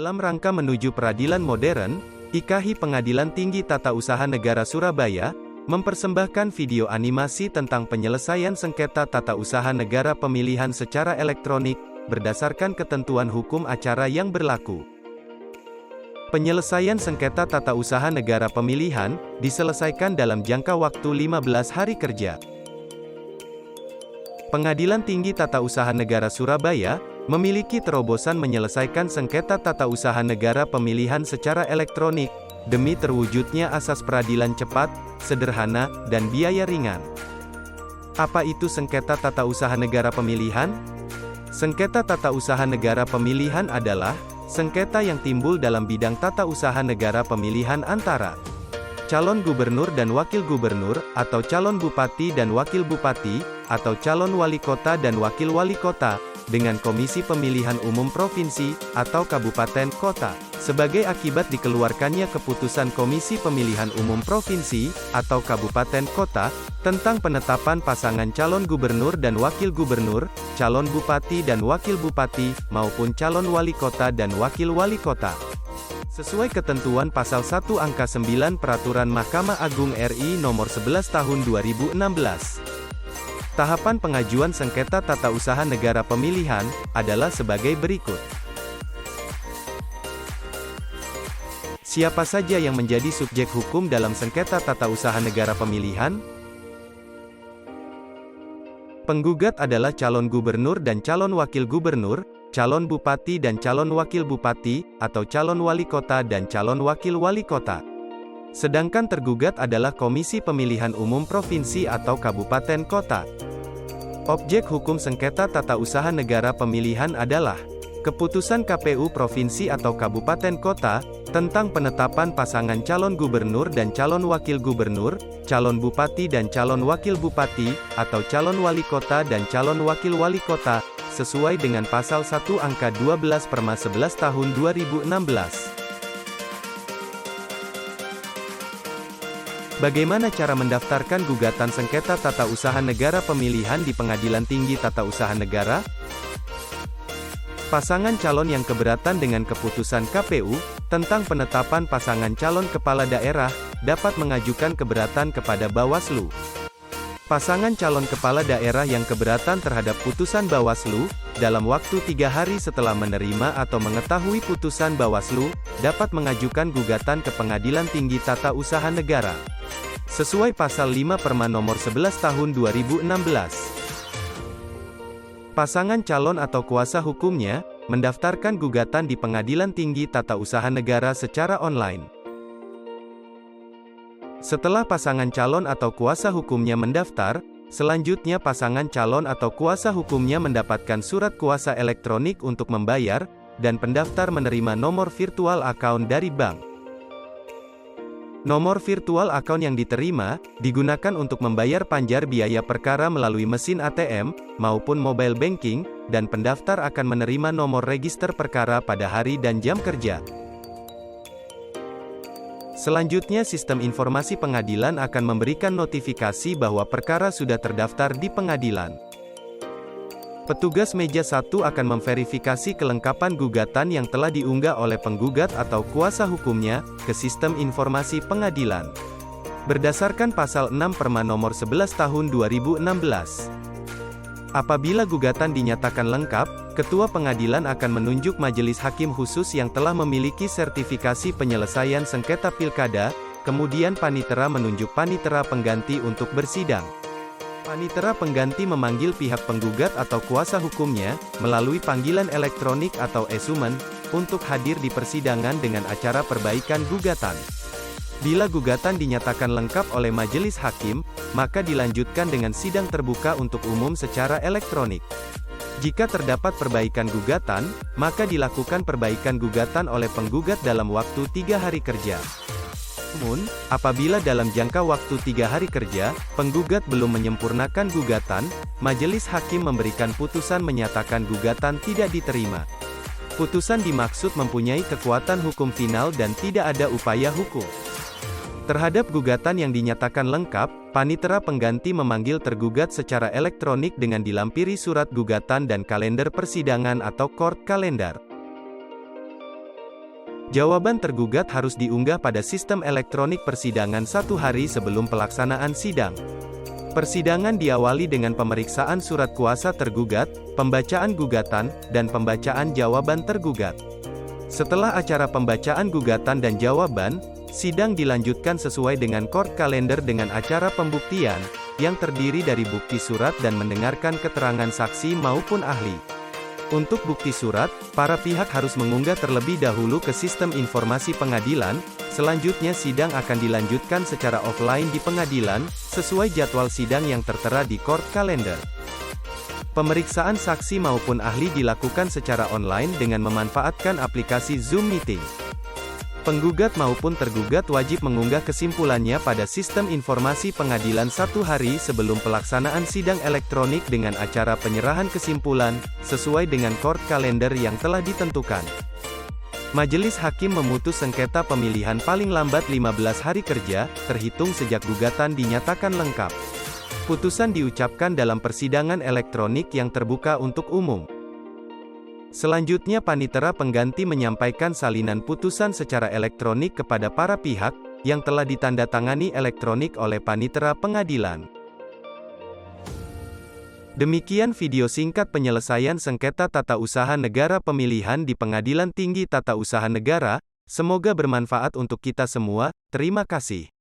Dalam rangka menuju peradilan modern, IKAHI Pengadilan Tinggi Tata Usaha Negara Surabaya, mempersembahkan video animasi tentang penyelesaian sengketa tata usaha negara pemilihan secara elektronik, berdasarkan ketentuan hukum acara yang berlaku. Penyelesaian sengketa tata usaha negara pemilihan, diselesaikan dalam jangka waktu 15 hari kerja. Pengadilan Tinggi Tata Usaha Negara Surabaya, memiliki terobosan menyelesaikan sengketa tata usaha negara pemilihan secara elektronik, demi terwujudnya asas peradilan cepat, sederhana, dan biaya ringan. Apa itu sengketa tata usaha negara pemilihan? Sengketa tata usaha negara pemilihan adalah sengketa yang timbul dalam bidang tata usaha negara pemilihan antara calon gubernur dan wakil gubernur, atau calon bupati dan wakil bupati, atau calon wali kota dan wakil wali kota, dengan Komisi Pemilihan Umum Provinsi, atau Kabupaten Kota, sebagai akibat dikeluarkannya keputusan Komisi Pemilihan Umum Provinsi, atau Kabupaten Kota, tentang penetapan pasangan calon gubernur dan wakil gubernur, calon bupati dan wakil bupati, maupun calon wali kota dan wakil wali kota. Sesuai ketentuan Pasal 1 Angka 9 Peraturan Mahkamah Agung RI Nomor 11 Tahun 2016. Tahapan pengajuan sengketa tata usaha negara pemilihan, adalah sebagai berikut. Siapa saja yang menjadi subjek hukum dalam sengketa tata usaha negara pemilihan? Penggugat adalah calon gubernur dan calon wakil gubernur, calon bupati dan calon wakil bupati, atau calon wali kota dan calon wakil wali kota. Sedangkan tergugat adalah Komisi Pemilihan Umum Provinsi atau Kabupaten Kota. Objek hukum sengketa tata usaha negara pemilihan adalah keputusan KPU Provinsi atau Kabupaten Kota, tentang penetapan pasangan calon gubernur dan calon wakil gubernur, calon bupati dan calon wakil bupati, atau calon wali kota dan calon wakil wali kota, sesuai dengan Pasal 1 Angka 12/11 Tahun 2016. Bagaimana cara mendaftarkan gugatan sengketa tata usaha negara pemilihan di Pengadilan Tinggi Tata Usaha Negara? Pasangan calon yang keberatan dengan keputusan KPU, tentang penetapan pasangan calon kepala daerah, dapat mengajukan keberatan kepada Bawaslu. Pasangan calon kepala daerah yang keberatan terhadap putusan Bawaslu, dalam waktu 3 hari setelah menerima atau mengetahui putusan Bawaslu, dapat mengajukan gugatan ke Pengadilan Tinggi Tata Usaha Negara. Sesuai Pasal 5 Perma Nomor 11 Tahun 2016. Pasangan calon atau kuasa hukumnya, mendaftarkan gugatan di Pengadilan Tinggi Tata Usaha Negara secara online. Setelah pasangan calon atau kuasa hukumnya mendaftar, selanjutnya pasangan calon atau kuasa hukumnya mendapatkan surat kuasa elektronik untuk membayar, dan pendaftar menerima nomor virtual account dari bank. Nomor virtual account yang diterima, digunakan untuk membayar panjar biaya perkara melalui mesin ATM, maupun mobile banking, dan pendaftar akan menerima nomor register perkara pada hari dan jam kerja. Selanjutnya sistem informasi pengadilan akan memberikan notifikasi bahwa perkara sudah terdaftar di pengadilan. Petugas meja 1 akan memverifikasi kelengkapan gugatan yang telah diunggah oleh penggugat atau kuasa hukumnya, ke sistem informasi pengadilan. Berdasarkan Pasal 6 Perma Nomor 11 Tahun 2016. Apabila gugatan dinyatakan lengkap, Ketua Pengadilan akan menunjuk majelis hakim khusus yang telah memiliki sertifikasi penyelesaian sengketa pilkada, kemudian panitera menunjuk panitera pengganti untuk bersidang. Panitera pengganti memanggil pihak penggugat atau kuasa hukumnya, melalui panggilan elektronik atau esumen, untuk hadir di persidangan dengan acara perbaikan gugatan. Bila gugatan dinyatakan lengkap oleh majelis hakim, maka dilanjutkan dengan sidang terbuka untuk umum secara elektronik. Jika terdapat perbaikan gugatan, maka dilakukan perbaikan gugatan oleh penggugat dalam waktu 3 hari kerja. Namun, apabila dalam jangka waktu 3 hari kerja, penggugat belum menyempurnakan gugatan, majelis hakim memberikan putusan menyatakan gugatan tidak diterima. Putusan dimaksud mempunyai kekuatan hukum final dan tidak ada upaya hukum. Terhadap gugatan yang dinyatakan lengkap, panitera pengganti memanggil tergugat secara elektronik dengan dilampiri surat gugatan dan kalender persidangan atau court calendar. Jawaban tergugat harus diunggah pada sistem elektronik persidangan 1 hari sebelum pelaksanaan sidang. Persidangan diawali dengan pemeriksaan surat kuasa tergugat, pembacaan gugatan, dan pembacaan jawaban tergugat. Setelah acara pembacaan gugatan dan jawaban, sidang dilanjutkan sesuai dengan court calendar dengan acara pembuktian, yang terdiri dari bukti surat dan mendengarkan keterangan saksi maupun ahli. Untuk bukti surat, para pihak harus mengunggah terlebih dahulu ke sistem informasi pengadilan, selanjutnya sidang akan dilanjutkan secara offline di pengadilan, sesuai jadwal sidang yang tertera di court calendar. Pemeriksaan saksi maupun ahli dilakukan secara online dengan memanfaatkan aplikasi Zoom Meeting. Penggugat maupun tergugat wajib mengunggah kesimpulannya pada sistem informasi pengadilan 1 hari sebelum pelaksanaan sidang elektronik dengan acara penyerahan kesimpulan, sesuai dengan court calendar yang telah ditentukan. Majelis Hakim memutus sengketa pemilihan paling lambat 15 hari kerja, terhitung sejak gugatan dinyatakan lengkap. Putusan diucapkan dalam persidangan elektronik yang terbuka untuk umum. Selanjutnya panitera pengganti menyampaikan salinan putusan secara elektronik kepada para pihak, yang telah ditandatangani elektronik oleh panitera pengadilan. Demikian video singkat penyelesaian sengketa tata usaha negara pemilihan di Pengadilan Tinggi Tata Usaha Negara, semoga bermanfaat untuk kita semua, terima kasih.